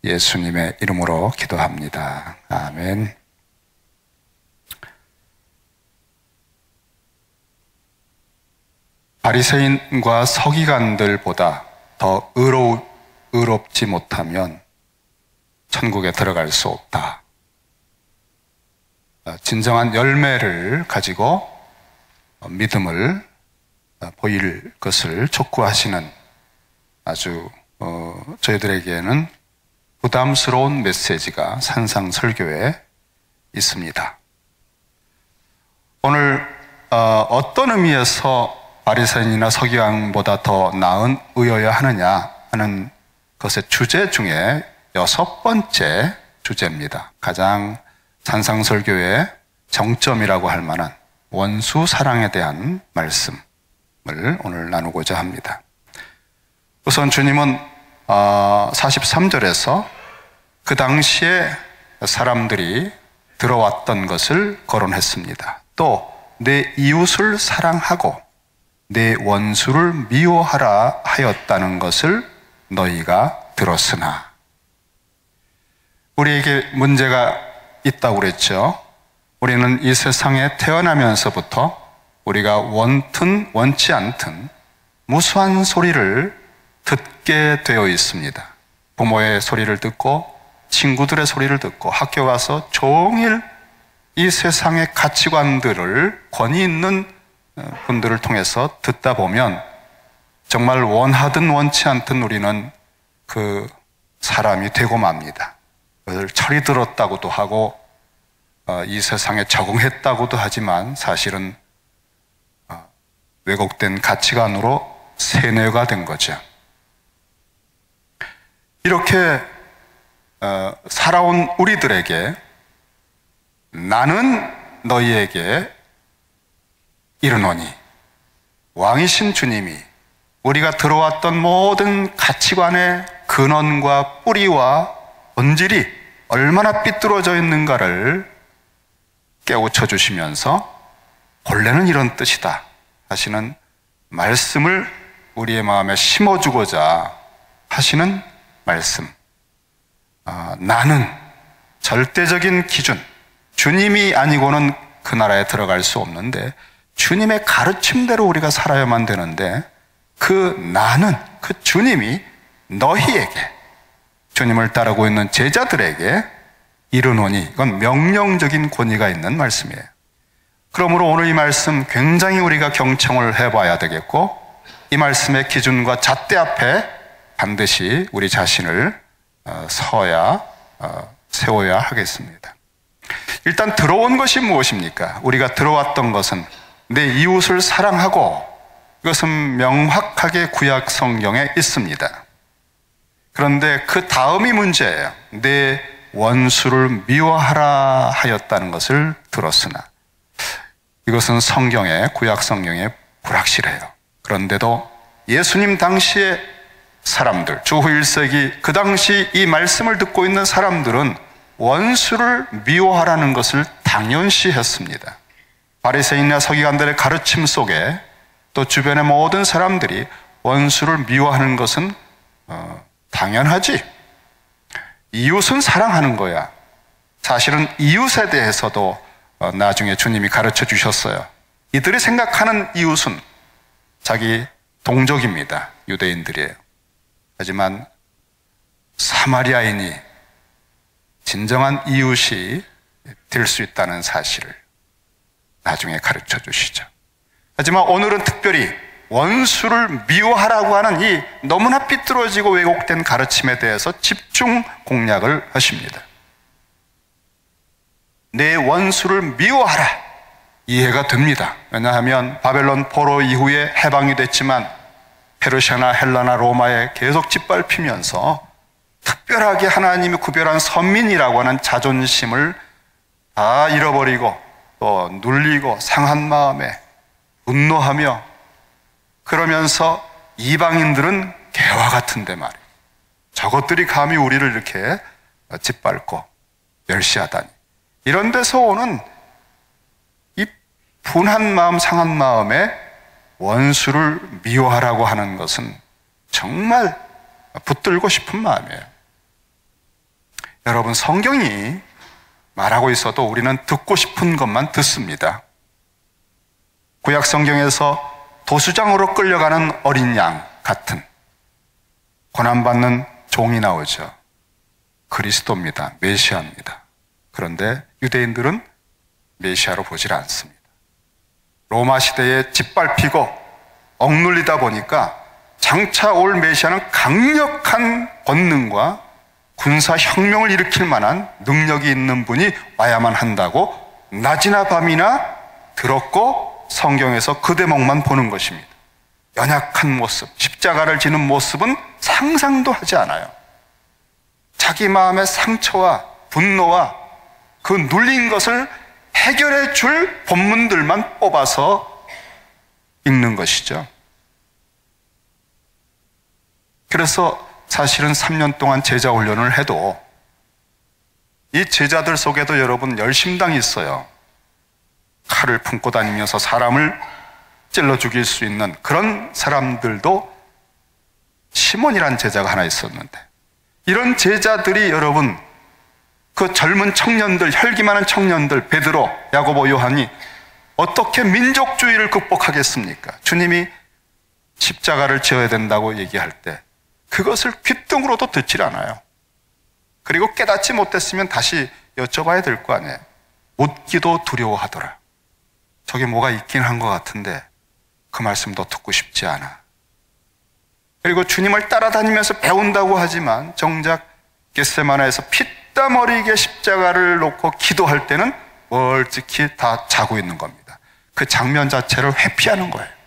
예수님의 이름으로 기도합니다. 아멘. 바리새인과 서기관들보다 더 의롭지 못하면 천국에 들어갈 수 없다. 진정한 열매를 가지고 믿음을 보일 것을 촉구하시는 아주 저희들에게는 부담스러운 메시지가 산상설교에 있습니다. 오늘 어떤 의미에서 바리새인이나 서기관보다 더 나은 의여야 하느냐 하는 것의 주제 중에 6번째 주제입니다. 가장 산상설교의 정점이라고 할 만한 원수 사랑에 대한 말씀을 오늘 나누고자 합니다. 우선 주님은 43절에서 그 당시에 사람들이 들어왔던 것을 거론했습니다. 또 내 이웃을 사랑하고 내 원수를 미워하라 하였다는 것을 너희가 들었으나, 우리에게 문제가 있다고 그랬죠. 우리는 이 세상에 태어나면서부터 우리가 원튼 원치 않든 무수한 소리를 듣게 되어 있습니다. 부모의 소리를 듣고 친구들의 소리를 듣고 학교 가서 종일 이 세상의 가치관들을 권위 있는 분들을 통해서 듣다 보면 정말 원하든 원치 않든 우리는 그 사람이 되고 맙니다. 그것을 철이 들었다고도 하고 이 세상에 적응했다고도 하지만 사실은 왜곡된 가치관으로 세뇌가 된 거죠. 이렇게 살아온 우리들에게 나는 너희에게 이르노니, 왕이신 주님이 우리가 들어왔던 모든 가치관의 근원과 뿌리와 본질이 얼마나 삐뚤어져 있는가를 깨우쳐 주시면서 본래는 이런 뜻이다 하시는 말씀을 우리의 마음에 심어주고자 하시는 말씀. 나는 절대적인 기준, 주님이 아니고는 그 나라에 들어갈 수 없는데 주님의 가르침대로 우리가 살아야만 되는데, 그 나는, 그 주님이 너희에게, 주님을 따르고 있는 제자들에게 이르노니, 이건 명령적인 권위가 있는 말씀이에요. 그러므로 오늘 이 말씀 굉장히 우리가 경청을 해봐야 되겠고, 이 말씀의 기준과 잣대 앞에 반드시 우리 자신을 세워야 하겠습니다. 일단 들어온 것이 무엇입니까? 우리가 들어왔던 것은 내 이웃을 사랑하고, 이것은 명확하게 구약 성경에 있습니다. 그런데 그 다음이 문제예요. 내 원수를 미워하라 하였다는 것을 들었으나, 이것은 성경에, 구약 성경에 불확실해요. 그런데도 예수님 당시의 사람들, 주후 1세기 그 당시 이 말씀을 듣고 있는 사람들은 원수를 미워하라는 것을 당연시했습니다. 바리새인이나 서기관들의 가르침 속에 또 주변의 모든 사람들이 원수를 미워하는 것은 당연하지. 이웃은 사랑하는 거야. 사실은 이웃에 대해서도 나중에 주님이 가르쳐 주셨어요. 이들이 생각하는 이웃은 자기 동족입니다. 유대인들이에요. 하지만 사마리아인이 진정한 이웃이 될 수 있다는 사실을 나중에 가르쳐 주시죠. 하지만 오늘은 특별히 원수를 미워하라고 하는 이 너무나 삐뚤어지고 왜곡된 가르침에 대해서 집중 공략을 하십니다. 내 원수를 미워하라, 이해가 됩니다. 왜냐하면 바벨론 포로 이후에 해방이 됐지만 페르시아나 헬라나 로마에 계속 짓밟히면서 특별하게 하나님이 구별한 선민이라고 하는 자존심을 다 잃어버리고 또 눌리고 상한 마음에 분노하며, 그러면서 이방인들은 개와 같은데 말이에요. 저것들이 감히 우리를 이렇게 짓밟고 멸시하다니. 이런 데서 오는 이 분한 마음, 상한 마음에 원수를 미워하라고 하는 것은 정말 붙들고 싶은 마음이에요. 여러분, 성경이 말하고 있어도 우리는 듣고 싶은 것만 듣습니다. 구약 성경에서 도수장으로 끌려가는 어린 양 같은 고난받는 종이 나오죠. 그리스도입니다. 메시아입니다. 그런데 유대인들은 메시아로 보질 않습니다. 로마 시대에 짓밟히고 억눌리다 보니까 장차 올 메시아는 강력한 권능과 군사혁명을 일으킬 만한 능력이 있는 분이 와야만 한다고 낮이나 밤이나 들었고 성경에서 그 대목만 보는 것입니다. 연약한 모습, 십자가를 지는 모습은 상상도 하지 않아요. 자기 마음의 상처와 분노와 그 눌린 것을 해결해 줄 본문들만 뽑아서 읽는 것이죠. 그래서 사실은 3년 동안 제자 훈련을 해도 이 제자들 속에도 여러분 열심당이 있어요. 칼을 품고 다니면서 사람을 찔러 죽일 수 있는 그런 사람들도 시몬이라는 제자가 하나 있었는데, 이런 제자들이 여러분, 그 젊은 청년들, 혈기 많은 청년들, 베드로, 야고보, 요한이 어떻게 민족주의를 극복하겠습니까? 주님이 십자가를 지어야 된다고 얘기할 때 그것을 귓등으로도 듣질 않아요. 그리고 깨닫지 못했으면 다시 여쭤봐야 될 거 아니에요. 묻기도 두려워하더라. 저게 뭐가 있긴 한 것 같은데 그 말씀도 듣고 싶지 않아. 그리고 주님을 따라다니면서 배운다고 하지만 정작 겟세마네에서 피땀 흘리게 십자가를 놓고 기도할 때는 멀찍이 다 자고 있는 겁니다. 그 장면 자체를 회피하는 거예요.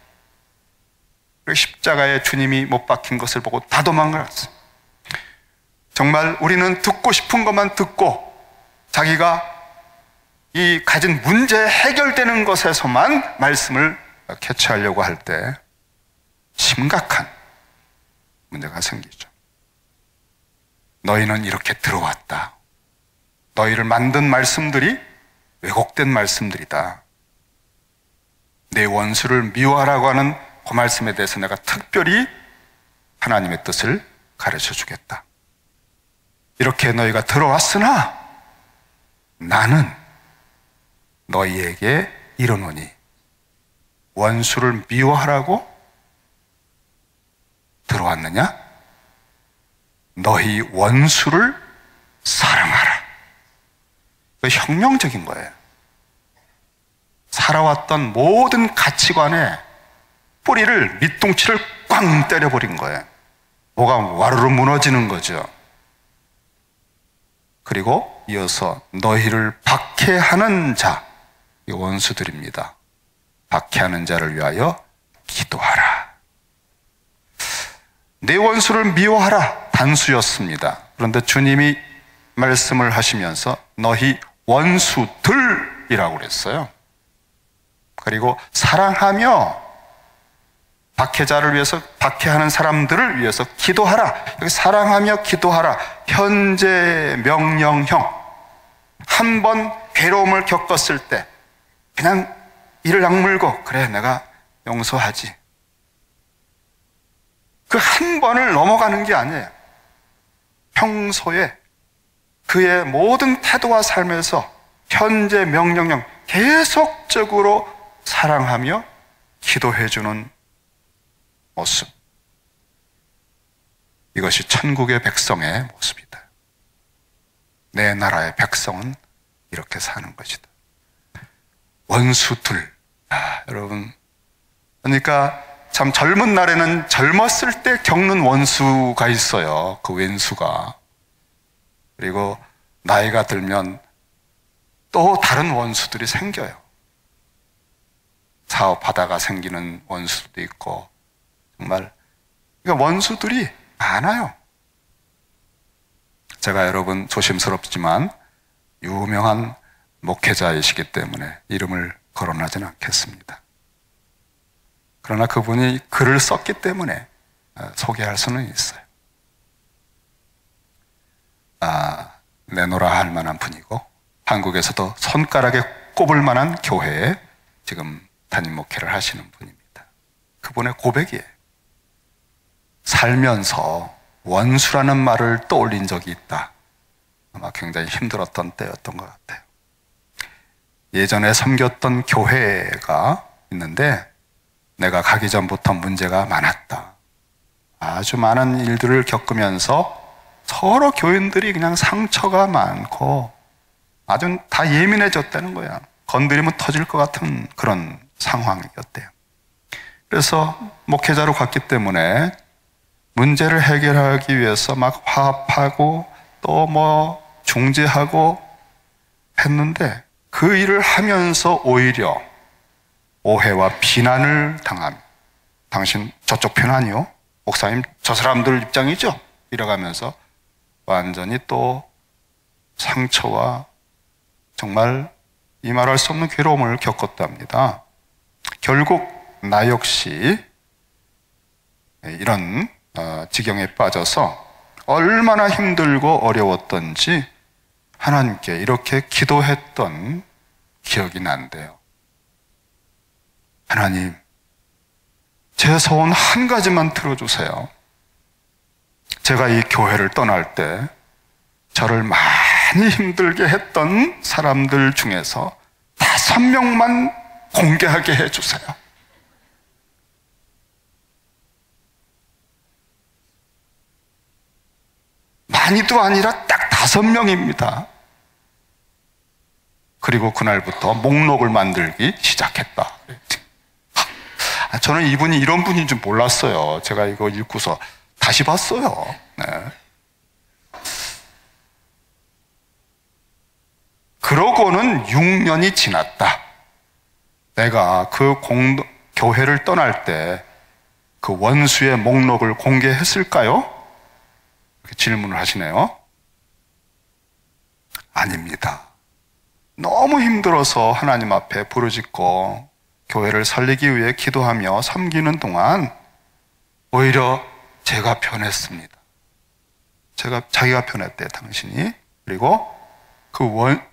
십자가에 주님이 못 박힌 것을 보고 다 도망갔어요. 정말 우리는 듣고 싶은 것만 듣고 자기가 이 가진 문제 해결되는 것에서만 말씀을 캐치하려고 할 때 심각한 문제가 생기죠. 너희는 이렇게 들어왔다. 너희를 만든 말씀들이 왜곡된 말씀들이다. 내 원수를 미워하라고 하는 그 말씀에 대해서 내가 특별히 하나님의 뜻을 가르쳐 주겠다. 이렇게 너희가 들어왔으나 나는 너희에게 이르노니 원수를 미워하라고 들어왔느냐? 너희 원수를 사랑하라. 혁명적인 거예요. 살아왔던 모든 가치관에 뿌리를, 밑둥치를 꽝 때려버린 거예요. 뭐가 와르르 무너지는 거죠. 그리고 이어서 너희를 박해하는 자, 이 원수들입니다. 박해하는 자를 위하여 기도하라. 내 원수를 미워하라 단수였습니다. 그런데 주님이 말씀을 하시면서 너희 원수들이라고 그랬어요. 그리고 사랑하며 박해자를 위해서, 박해하는 사람들을 위해서 기도하라. 여기 사랑하며 기도하라. 현재 명령형. 한 번 괴로움을 겪었을 때 그냥 이를 악물고 그래 내가 용서하지. 그 한 번을 넘어가는 게 아니에요. 평소에 그의 모든 태도와 삶에서 현재 명령형 계속적으로 사랑하며 기도해주는 모습. 이것이 천국의 백성의 모습이다. 내 나라의 백성은 이렇게 사는 것이다. 원수들. 여러분, 그러니까 참 젊은 날에는 젊었을 때 겪는 원수가 있어요. 그 왼수가. 그리고 나이가 들면 또 다른 원수들이 생겨요. 사업하다가 생기는 원수도 있고, 정말 그러니까 원수들이 많아요. 제가 여러분 조심스럽지만 유명한 목회자이시기 때문에 이름을 거론하지는 않겠습니다. 그러나 그분이 글을 썼기 때문에 소개할 수는 있어요. 내노라 할 만한 분이고 한국에서도 손가락에 꼽을 만한 교회에 지금 담임 목회를 하시는 분입니다. 그분의 고백이에요. 살면서 원수라는 말을 떠올린 적이 있다. 아마 굉장히 힘들었던 때였던 것 같아요. 예전에 섬겼던 교회가 있는데 내가 가기 전부터 문제가 많았다. 아주 많은 일들을 겪으면서 서로 교인들이 그냥 상처가 많고 아주 다 예민해졌다는 거야. 건드리면 터질 것 같은 그런 상황이었대요. 그래서 목회자로 갔기 때문에 문제를 해결하기 위해서 막 화합하고 또 뭐 중재하고 했는데 그 일을 하면서 오히려 오해와 비난을 당합니다. 당신 저쪽 편 아니요? 목사님 저 사람들 입장이죠? 이래가면서 완전히 또 상처와 정말 이 말할 수 없는 괴로움을 겪었답니다. 결국 나 역시 이런 지경에 빠져서 얼마나 힘들고 어려웠던지 하나님께 이렇게 기도했던 기억이 난대요. 하나님, 제 소원 한 가지만 들어주세요. 제가 이 교회를 떠날 때 저를 많이 힘들게 했던 사람들 중에서 5명만 공개하게 해주세요. 많이도 아니라 딱 5명입니다. 그리고 그날부터 목록을 만들기 시작했다. 저는 이분이 이런 분인 줄 몰랐어요. 제가 이거 읽고서 다시 봤어요. 네. 그러고는 6년이 지났다. 내가 그 교회를 떠날 때 그 원수의 목록을 공개했을까요? 이렇게 질문을 하시네요. 아닙니다. 너무 힘들어서 하나님 앞에 부르짖고 교회를 살리기 위해 기도하며 섬기는 동안 오히려 제가 편했습니다. 자기가 편했대, 당신이. 그리고 그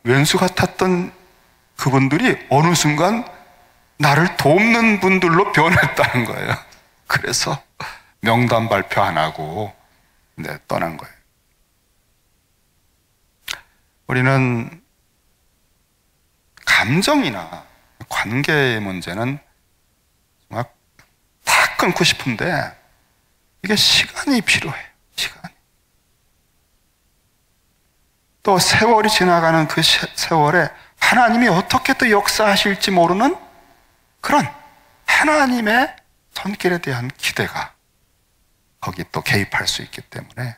왼수 같았던 그분들이 어느 순간 나를 돕는 분들로 변했다는 거예요. 그래서 명단 발표 안 하고 떠난 거예요. 우리는 감정이나 관계의 문제는 정말 다 끊고 싶은데 이게 시간이 필요해요. 시간이. 또 세월이 지나가는 그 세월에 하나님이 어떻게 또 역사하실지 모르는 그런 하나님의 손길에 대한 기대가 거기 또 개입할 수 있기 때문에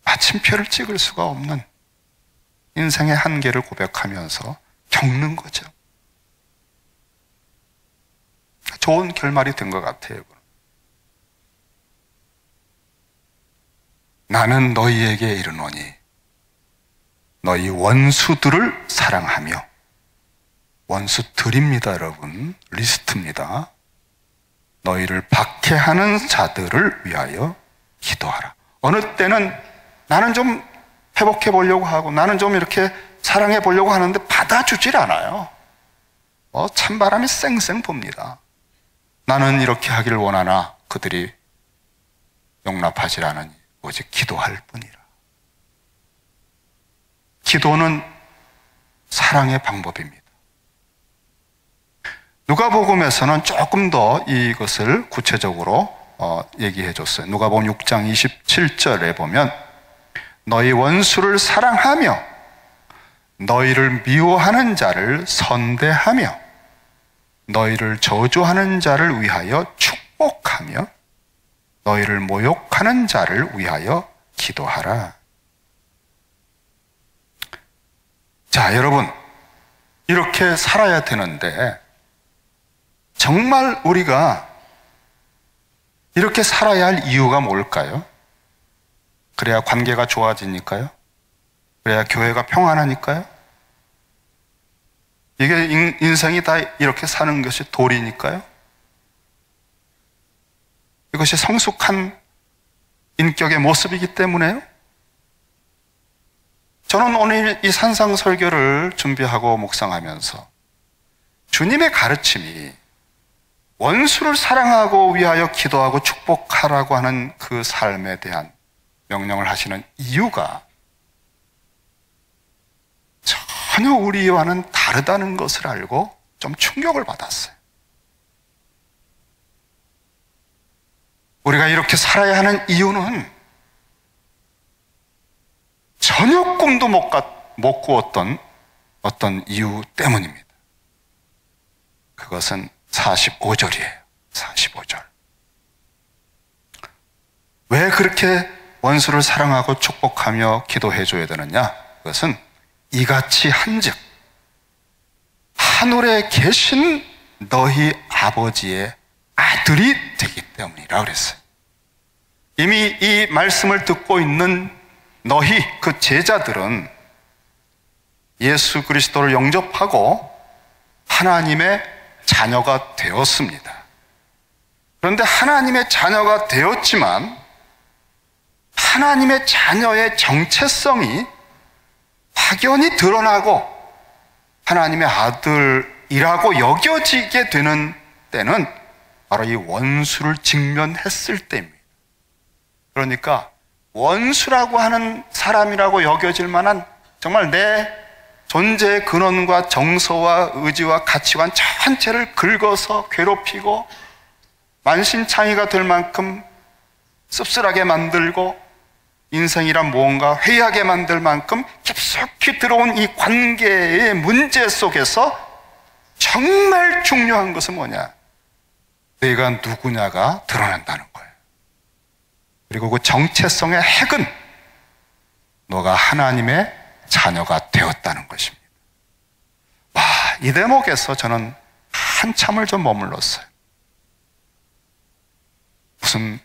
마침표를 찍을 수가 없는 인생의 한계를 고백하면서 겪는 거죠. 좋은 결말이 된 것 같아요. 나는 너희에게 이르노니 너희 원수들을 사랑하며, 원수들입니다, 여러분. 리스트입니다. 너희를 박해하는 자들을 위하여 기도하라. 어느 때는 나는 좀 회복해 보려고 하고 나는 좀 이렇게 사랑해 보려고 하는데 받아주질 않아요. 찬바람이 쌩쌩 붑니다. 나는 이렇게 하기를 원하나 그들이 용납하지 않으니 오직 기도할 뿐이라. 기도는 사랑의 방법입니다. 누가복음에서는 조금 더 이것을 구체적으로 얘기해 줬어요. 누가복음 6장 27절에 보면 너희 원수를 사랑하며 너희를 미워하는 자를 선대하며 너희를 저주하는 자를 위하여 축복하며 너희를 모욕하는 자를 위하여 기도하라. 자, 여러분, 이렇게 살아야 되는데 정말 우리가 이렇게 살아야 할 이유가 뭘까요? 그래야 관계가 좋아지니까요? 그래야 교회가 평안하니까요? 이게 인생이 다 이렇게 사는 것이 도리니까요? 이것이 성숙한 인격의 모습이기 때문에요? 저는 오늘 이 산상 설교를 준비하고 묵상하면서 주님의 가르침이 원수를 사랑하고 위하여 기도하고 축복하라고 하는 그 삶에 대한 명령을 하시는 이유가 전혀 우리와는 다르다는 것을 알고 좀 충격을 받았어요. 우리가 이렇게 살아야 하는 이유는 전혀 꿈도 못 꾸었던 어떤 이유 때문입니다. 그것은 45절이에요. 45절. 왜 그렇게 원수를 사랑하고 축복하며 기도해 줘야 되느냐? 그것은 이같이 한즉 하늘에 계신 너희 아버지의 아들이 되기 때문이라 그랬어요. 이미 이 말씀을 듣고 있는 너희 그 제자들은 예수 그리스도를 영접하고 하나님의 자녀가 되었습니다. 그런데 하나님의 자녀가 되었지만 하나님의 자녀의 정체성이 확연히 드러나고 하나님의 아들이라고 여겨지게 되는 때는 바로 이 원수를 직면했을 때입니다. 그러니까 원수라고 하는 사람이라고 여겨질 만한 정말 내 존재의 근원과 정서와 의지와 가치관 전체를 긁어서 괴롭히고 만신창이가 될 만큼 씁쓸하게 만들고 인생이란 무언가 회의하게 만들 만큼 깊숙이 들어온 이 관계의 문제 속에서 정말 중요한 것은 뭐냐? 내가 누구냐가 드러난다는 거예요. 그리고 그 정체성의 핵은 너가 하나님의 자녀가 되었다는 것입니다. 와, 이 대목에서 저는 한참을 좀 머물렀어요. 무슨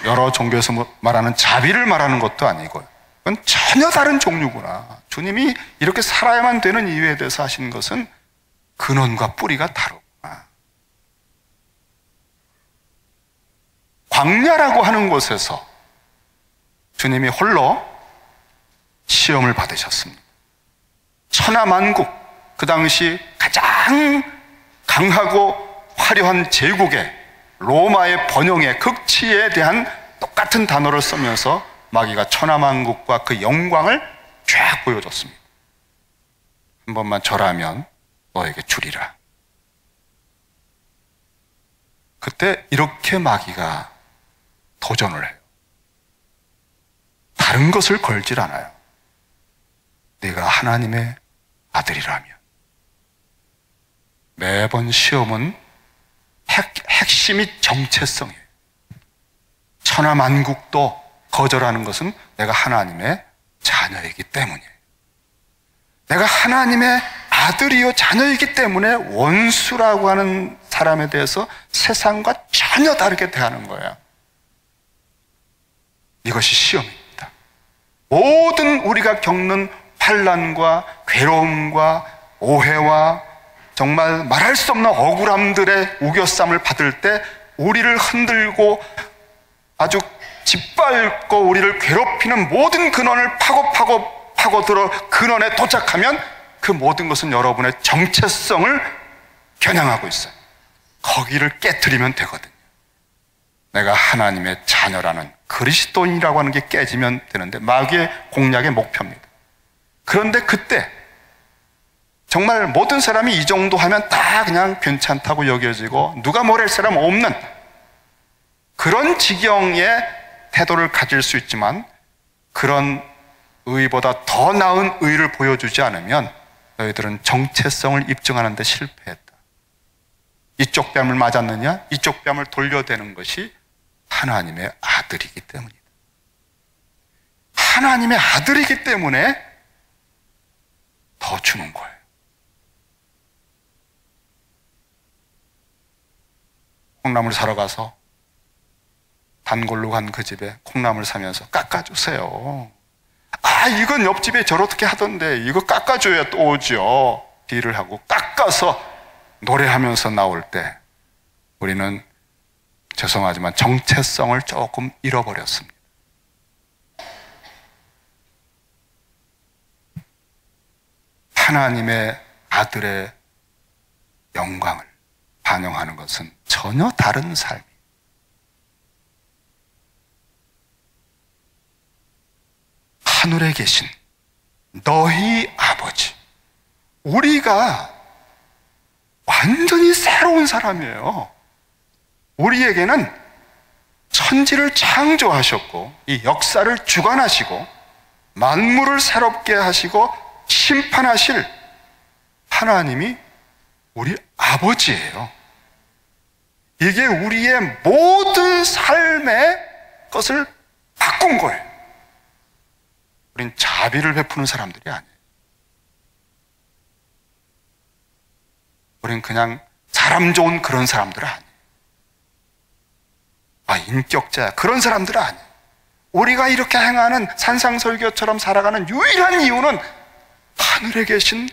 여러 종교에서 말하는 자비를 말하는 것도 아니고요. 그건 전혀 다른 종류구나. 주님이 이렇게 살아야만 되는 이유에 대해서 하신 것은 근원과 뿌리가 다르구나. 광야라고 하는 곳에서 주님이 홀로 시험을 받으셨습니다. 천하만국, 그 당시 가장 강하고 화려한 제국의 로마의 번영의 극치에 대한 똑같은 단어를 쓰면서 마귀가 천하만국과 그 영광을 쫙 보여줬습니다. 한 번만 절하면 너에게 주리라. 그때 이렇게 마귀가 도전을 해요. 다른 것을 걸질 않아요. 네가 하나님의 아들이라면. 매번 시험은 핵심이 정체성이에요. 천하만국도 거절하는 것은 내가 하나님의 자녀이기 때문이에요. 내가 하나님의 아들이요 자녀이기 때문에 원수라고 하는 사람에 대해서 세상과 전혀 다르게 대하는 거예요. 이것이 시험입니다. 모든 우리가 겪는 환난과 괴로움과 오해와 정말 말할 수 없는 억울함들의 우겨쌈을 받을 때 우리를 흔들고 아주 짓밟고 우리를 괴롭히는 모든 근원을 파고들어 근원에 도착하면 그 모든 것은 여러분의 정체성을 겨냥하고 있어요. 거기를 깨트리면 되거든요. 내가 하나님의 자녀라는 그리스도인이라고 하는 게 깨지면 되는데 마귀의 공략의 목표입니다. 그런데 그때 정말 모든 사람이 이 정도 하면 다 그냥 괜찮다고 여겨지고 누가 뭐랄 사람 없는 그런 지경의 태도를 가질 수 있지만 그런 의보다 더 나은 의를 보여주지 않으면 너희들은 정체성을 입증하는 데 실패했다. 이쪽 뺨을 맞았느냐? 이쪽 뺨을 돌려대는 것이 하나님의 아들이기 때문이다. 하나님의 아들이기 때문에 더 주는 거예요. 콩나물 사러 가서 단골로 간 그 집에 콩나물 사면서 깎아주세요. 아, 이건 옆집에 저렇게 하던데 이거 깎아줘야 또 오죠. 딜을 하고 깎아서 노래하면서 나올 때 우리는 죄송하지만 정체성을 조금 잃어버렸습니다. 하나님의 아들의 영광을 반영하는 것은 전혀 다른 삶이에요. 하늘에 계신 너희 아버지, 우리가 완전히 새로운 사람이에요. 우리에게는 천지를 창조하셨고 이 역사를 주관하시고 만물을 새롭게 하시고 심판하실 하나님이 우리 아버지예요. 이게 우리의 모든 삶의 것을 바꾼 거예요. 우린 자비를 베푸는 사람들이 아니에요. 우린 그냥 사람 좋은 그런 사람들은 아니에요. 인격자야 그런 사람들은 아니에요. 우리가 이렇게 행하는 산상설교처럼 살아가는 유일한 이유는 하늘에 계신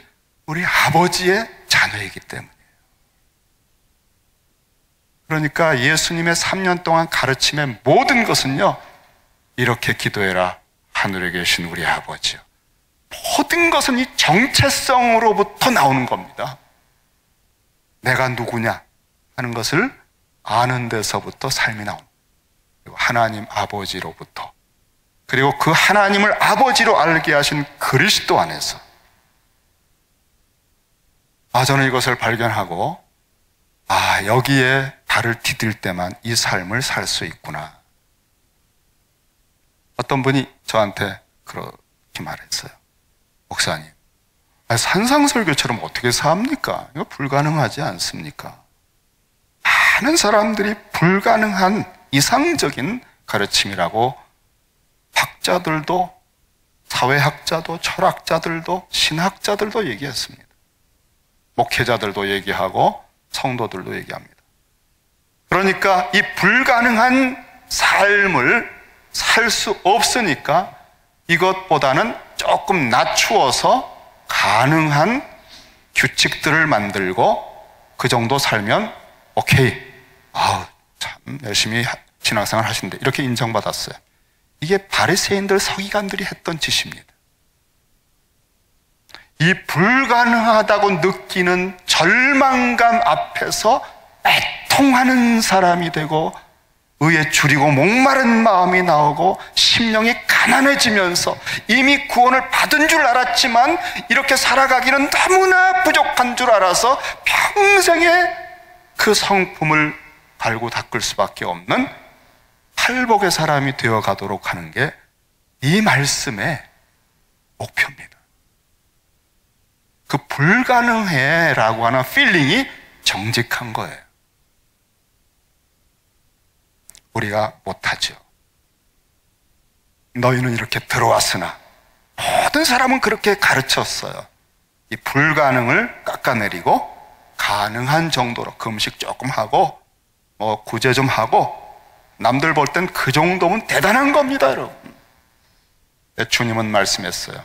우리 아버지의 자녀이기 때문이에요. 그러니까 예수님의 3년 동안 가르침의 모든 것은요, 이렇게 기도해라. 하늘에 계신 우리 아버지요. 모든 것은 이 정체성으로부터 나오는 겁니다. 내가 누구냐 하는 것을 아는 데서부터 삶이 나옵니다. 그리고 하나님 아버지로부터, 그리고 그 하나님을 아버지로 알게 하신 그리스도 안에서 저는 이것을 발견하고 여기에 발을 디딜 때만 이 삶을 살 수 있구나. 어떤 분이 저한테 그렇게 말했어요. 목사님, 산상설교처럼 어떻게 삽니까? 이거 불가능하지 않습니까? 많은 사람들이 불가능한 이상적인 가르침이라고 학자들도, 사회학자도, 철학자들도, 신학자들도 얘기했습니다. 목회자들도 얘기하고 성도들도 얘기합니다. 그러니까 이 불가능한 삶을 살 수 없으니까 이것보다는 조금 낮추어서 가능한 규칙들을 만들고 그 정도 살면 오케이, 참 열심히 신앙생활 하시는데 이렇게 인정받았어요. 이게 바리새인들, 서기관들이 했던 짓입니다. 이 불가능하다고 느끼는 절망감 앞에서 애통하는 사람이 되고 의에 줄이고 목마른 마음이 나오고 심령이 가난해지면서 이미 구원을 받은 줄 알았지만 이렇게 살아가기는 너무나 부족한 줄 알아서 평생에 그 성품을 갈고 닦을 수밖에 없는 팔복의 사람이 되어가도록 하는 게 이 말씀의 목표입니다. 그 불가능해 라고 하는 필링이 정직한 거예요. 우리가 못하죠. 너희는 이렇게 들어왔으나, 모든 사람은 그렇게 가르쳤어요. 이 불가능을 깎아내리고 가능한 정도로 금식 조금 하고 구제 좀 하고 남들 볼 땐 그 정도면 대단한 겁니다, 여러분. 주님은 말씀했어요.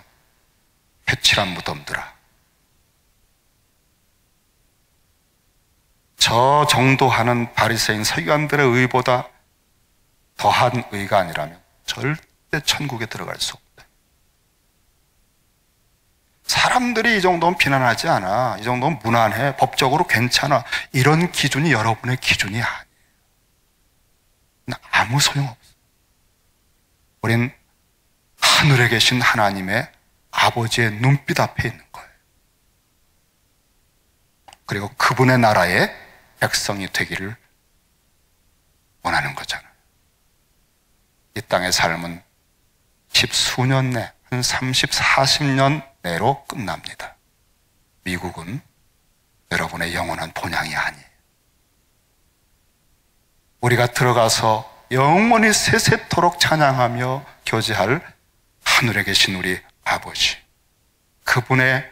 회칠한 무덤들아, 저 정도 하는 바리새인 서기관들의 의보다 더한 의가 아니라면 절대 천국에 들어갈 수 없다. 사람들이 이 정도면 비난하지 않아. 이 정도면 무난해. 법적으로 괜찮아. 이런 기준이 여러분의 기준이 아니에요. 아무 소용없어. 우린 하늘에 계신 하나님의 아버지의 눈빛 앞에 있는 거예요. 그리고 그분의 나라의 백성이 되기를 원하는 거잖아요. 이 땅의 삶은 십수년 내, 한 30, 40년 내로 끝납니다. 미국은 여러분의 영원한 본향이 아니에요. 우리가 들어가서 영원히 세세토록 찬양하며 교제할 하늘에 계신 우리 아버지, 그분의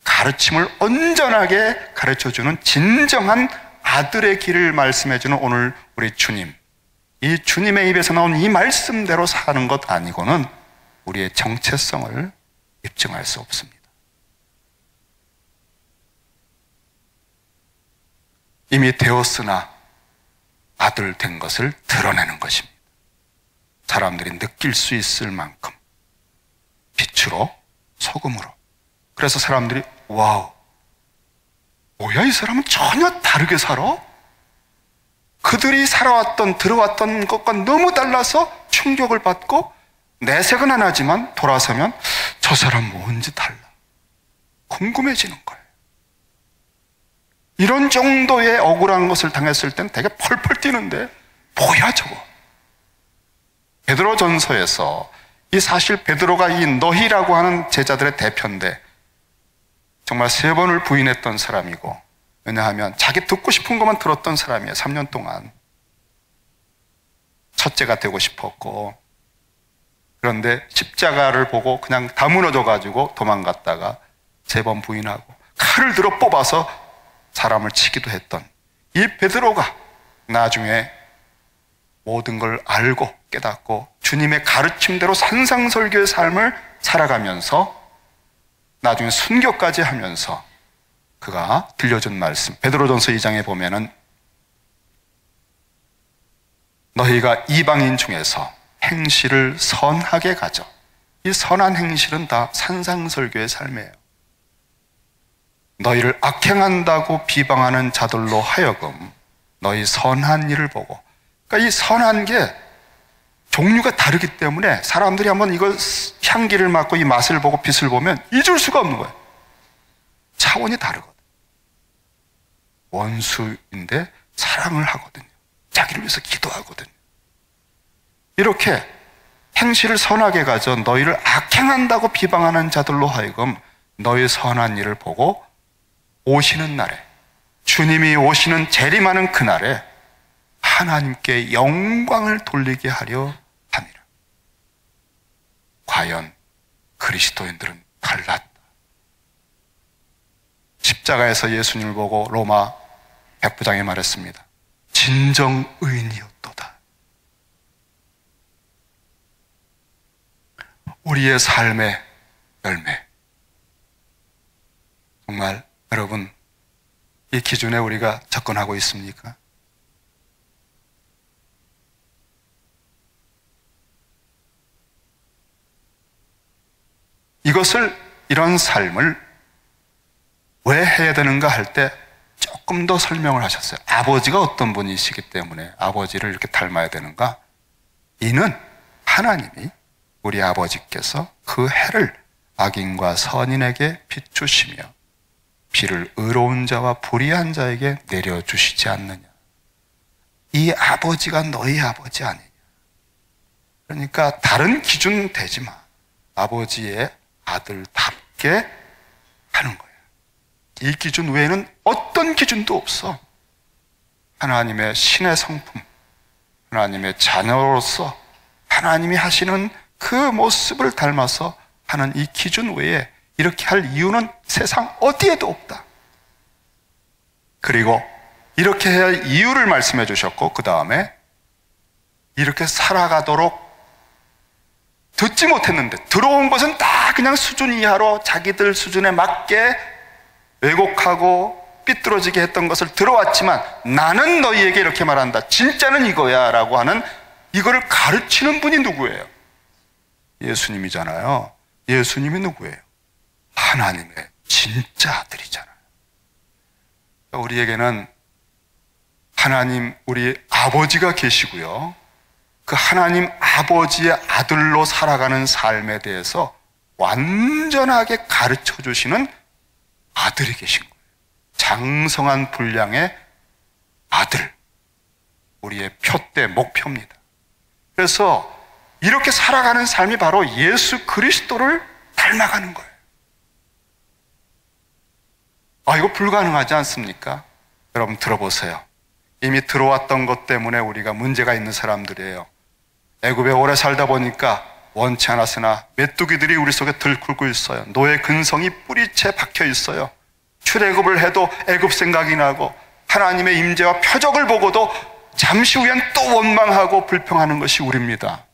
가르침을 온전하게 가르쳐주는 진정한 아들의 길을 말씀해주는 오늘 우리 주님, 이 주님의 입에서 나온 이 말씀대로 사는 것 아니고는 우리의 정체성을 입증할 수 없습니다. 이미 되었으나 아들 된 것을 드러내는 것입니다. 사람들이 느낄 수 있을 만큼 빛으로, 소금으로. 그래서 사람들이 와우, 뭐야 이 사람은 전혀 다르게 살아? 그들이 살아왔던, 들어왔던 것과 너무 달라서 충격을 받고 내색은 안 하지만 돌아서면 저 사람 뭔지 달라. 궁금해지는 거예요. 이런 정도의 억울한 것을 당했을 땐 되게 펄펄 뛰는데 뭐야 저거. 베드로전서에서 이 사실 베드로가 이 너희라고 하는 제자들의 대표인데 정말 3번을 부인했던 사람이고, 왜냐하면 자기 듣고 싶은 것만 들었던 사람이에요. 3년 동안 첫째가 되고 싶었고, 그런데 십자가를 보고 그냥 다 무너져 가지고 도망갔다가 3번 부인하고 칼을 들어 뽑아서 사람을 치기도 했던 이 베드로가 나중에 모든 걸 알고 깨닫고 주님의 가르침대로 산상설교의 삶을 살아가면서 나중에 순교까지 하면서 그가 들려준 말씀, 베드로전서 2장에 보면은 너희가 이방인 중에서 행실을 선하게 가져. 이 선한 행실은 다 산상설교의 삶이에요. 너희를 악행한다고 비방하는 자들로 하여금 너희 선한 일을 보고, 그러니까 이 선한 게 종류가 다르기 때문에 사람들이 한번 이걸 향기를 맡고 이 맛을 보고 빛을 보면 잊을 수가 없는 거예요. 차원이 다르거든. 원수인데 사랑을 하거든요. 자기를 위해서 기도하거든요. 이렇게 행실을 선하게 가져 너희를 악행한다고 비방하는 자들로 하여금 너희 선한 일을 보고 오시는 날에, 주님이 오시는 재림하는 그날에 하나님께 영광을 돌리게 하려 함이라. 과연 그리스도인들은 달랐다. 십자가에서 예수님을 보고 로마 백부장이 말했습니다. 진정 의인이었도다. 우리의 삶의 열매. 정말 여러분, 이 기준에 우리가 접근하고 있습니까? 이런 삶을 왜 해야 되는가 할 때 조금 더 설명을 하셨어요. 아버지가 어떤 분이시기 때문에 아버지를 이렇게 닮아야 되는가? 이는 하나님이, 우리 아버지께서 그 해를 악인과 선인에게 비추시며 비를 의로운 자와 불의한 자에게 내려주시지 않느냐. 이 아버지가 너희 아버지 아니냐. 그러니까 다른 기준 되지 마. 아버지의 아들답게 하는 거예요. 이 기준 외에는 어떤 기준도 없어. 하나님의 신의 성품, 하나님의 자녀로서 하나님이 하시는 그 모습을 닮아서 하는 이 기준 외에 이렇게 할 이유는 세상 어디에도 없다. 그리고 이렇게 해야 할 이유를 말씀해 주셨고, 그 다음에 이렇게 살아가도록 듣지 못했는데 들어온 것은 다 그냥 수준 이하로 자기들 수준에 맞게 왜곡하고 삐뚤어지게 했던 것을 들어왔지만 나는 너희에게 이렇게 말한다. 진짜는 이거야 라고 하는, 이거를 가르치는 분이 누구예요? 예수님이잖아요. 예수님이 누구예요? 하나님의 진짜 아들이잖아요. 우리에게는 하나님, 우리 아버지가 계시고요. 그 하나님 아버지의 아들로 살아가는 삶에 대해서 완전하게 가르쳐 주시는 아들이 계신 거예요. 장성한 분량의 아들. 우리의 표대 목표입니다. 그래서 이렇게 살아가는 삶이 바로 예수 그리스도를 닮아가는 거예요. 이거 불가능하지 않습니까? 여러분 들어보세요. 이미 들어왔던 것 때문에 우리가 문제가 있는 사람들이에요. 애굽에 오래 살다 보니까 원치 않았으나 메뚜기들이 우리 속에 들끓고 있어요. 노예 근성이 뿌리채 박혀 있어요. 출애굽을 해도 애굽 생각이 나고 하나님의 임재와 표적을 보고도 잠시 후엔 또 원망하고 불평하는 것이 우리입니다.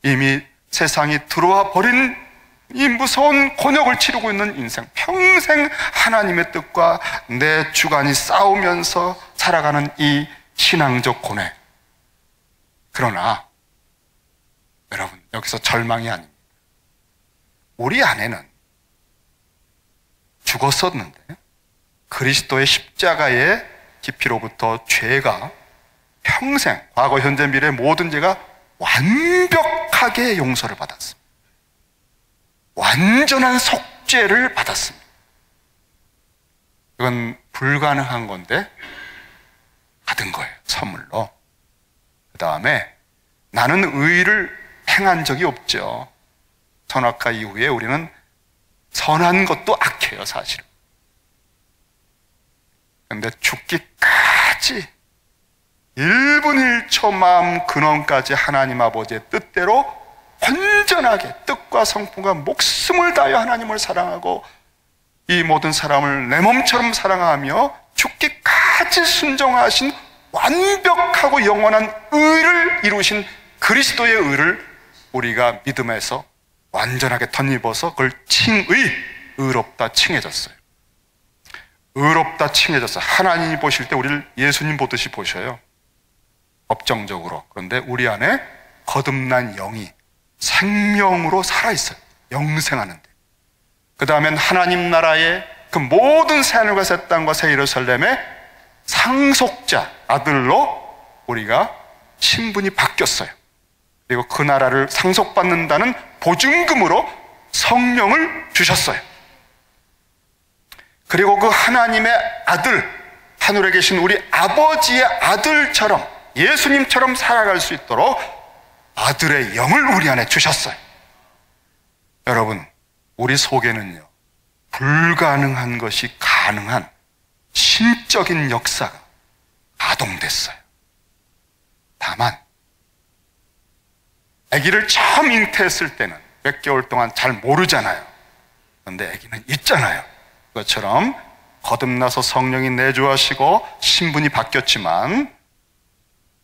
이미 세상이 들어와 버린 이 무서운 곤욕을 치르고 있는 인생, 평생 하나님의 뜻과 내 주관이 싸우면서 살아가는 이 신앙적 고뇌. 그러나 여러분, 여기서 절망이 아닙니다. 우리 안에는 죽었었는데 그리스도의 십자가의 깊이로부터 죄가 평생, 과거, 현재, 미래 모든 죄가 완벽하게 용서를 받았습니다. 완전한 축제를 받았습니다. 이건 불가능한 건데 받은 거예요, 선물로. 그 다음에 나는 의를 행한 적이 없죠. 선악과 이후에 우리는 선한 것도 악해요, 사실은. 그런데 죽기까지 1분 1초 마음 근원까지 하나님 아버지의 뜻대로 온전하게 뜻과 성품과 목숨을 다하여 하나님을 사랑하고 이 모든 사람을 내 몸처럼 사랑하며 죽기까지 순종하신 완벽하고 영원한 의를 이루신 그리스도의 의를 우리가 믿음에서 완전하게 덧입어서 그걸 의롭다 칭해졌어요. 의롭다 칭해졌어요. 하나님이 보실 때 우리를 예수님 보듯이 보셔요, 법정적으로. 그런데 우리 안에 거듭난 영이 생명으로 살아있어요, 영생하는데. 그 다음엔 하나님 나라의 그 모든 새하늘과 새 땅과 새 예루살렘의 상속자, 아들로 우리가 신분이 바뀌었어요. 그리고 그 나라를 상속받는다는 보증금으로 성령을 주셨어요. 그리고 그 하나님의 아들, 하늘에 계신 우리 아버지의 아들처럼, 예수님처럼 살아갈 수 있도록 아들의 영을 우리 안에 주셨어요. 여러분, 우리 속에는요, 불가능한 것이 가능한 신적인 역사가 가동됐어요. 다만 아기를 처음 잉태했을 때는 몇 개월 동안 잘 모르잖아요. 그런데 아기는 있잖아요. 그것처럼 거듭나서 성령이 내주하시고 신분이 바뀌었지만,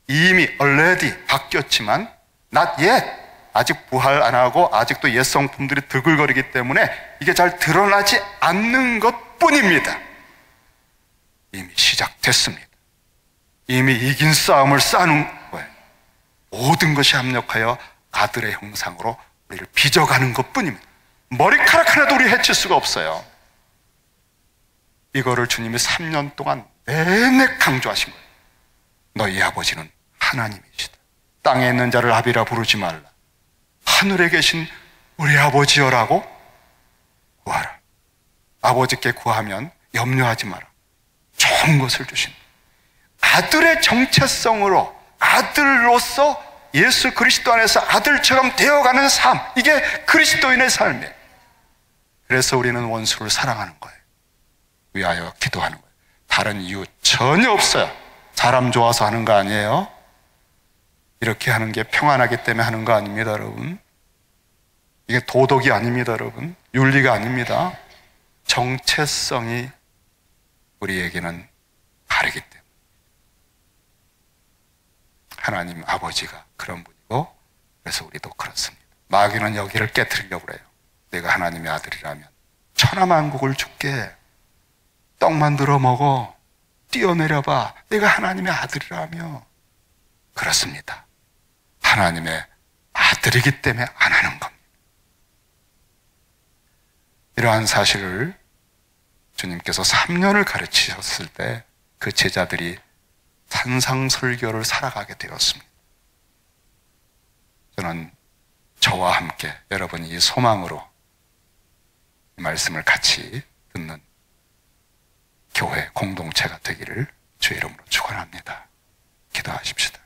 이미 already 바뀌었지만 not yet, 아직 부활 안 하고 아직도 옛 성품들이 드글거리기 때문에 이게 잘 드러나지 않는 것뿐입니다. 이미 시작됐습니다. 이미 이긴 싸움을 싸는 거예요. 모든 것이 합력하여 아들의 형상으로 우리를 빚어가는 것뿐입니다. 머리카락 하나도 우리 해칠 수가 없어요. 이거를 주님이 3년 동안 내내 강조하신 거예요. 너희 아버지는 하나님이시다. 땅에 있는 자를 아비라 부르지 말라. 하늘에 계신 우리 아버지여라고 구하라. 아버지께 구하면 염려하지 마라. 좋은 것을 주신다. 아들의 정체성으로, 아들로서 예수 그리스도 안에서 아들처럼 되어가는 삶, 이게 그리스도인의 삶이에요. 그래서 우리는 원수를 사랑하는 거예요. 위하여 기도하는 거예요. 다른 이유 전혀 없어요. 사람 좋아서 하는 거 아니에요. 이렇게 하는 게 평안하기 때문에 하는 거 아닙니다, 여러분. 이게 도덕이 아닙니다, 여러분. 윤리가 아닙니다. 정체성이 우리에게는 다르기 때문에. 하나님 아버지가 그런 분이고, 그래서 우리도 그렇습니다. 마귀는 여기를 깨트리려고 그래요. 내가 하나님의 아들이라면 천하만국을 줄게. 떡 만들어 먹어. 뛰어내려봐. 내가 하나님의 아들이라며. 그렇습니다. 하나님의 아들이기 때문에 안 하는 겁니다. 이러한 사실을 주님께서 3년을 가르치셨을 때 그 제자들이 산상설교를 살아가게 되었습니다. 저는 저와 함께 여러분이 이 소망으로 이 말씀을 같이 듣는 교회 공동체가 되기를 주의 이름으로 축원합니다. 기도하십시다.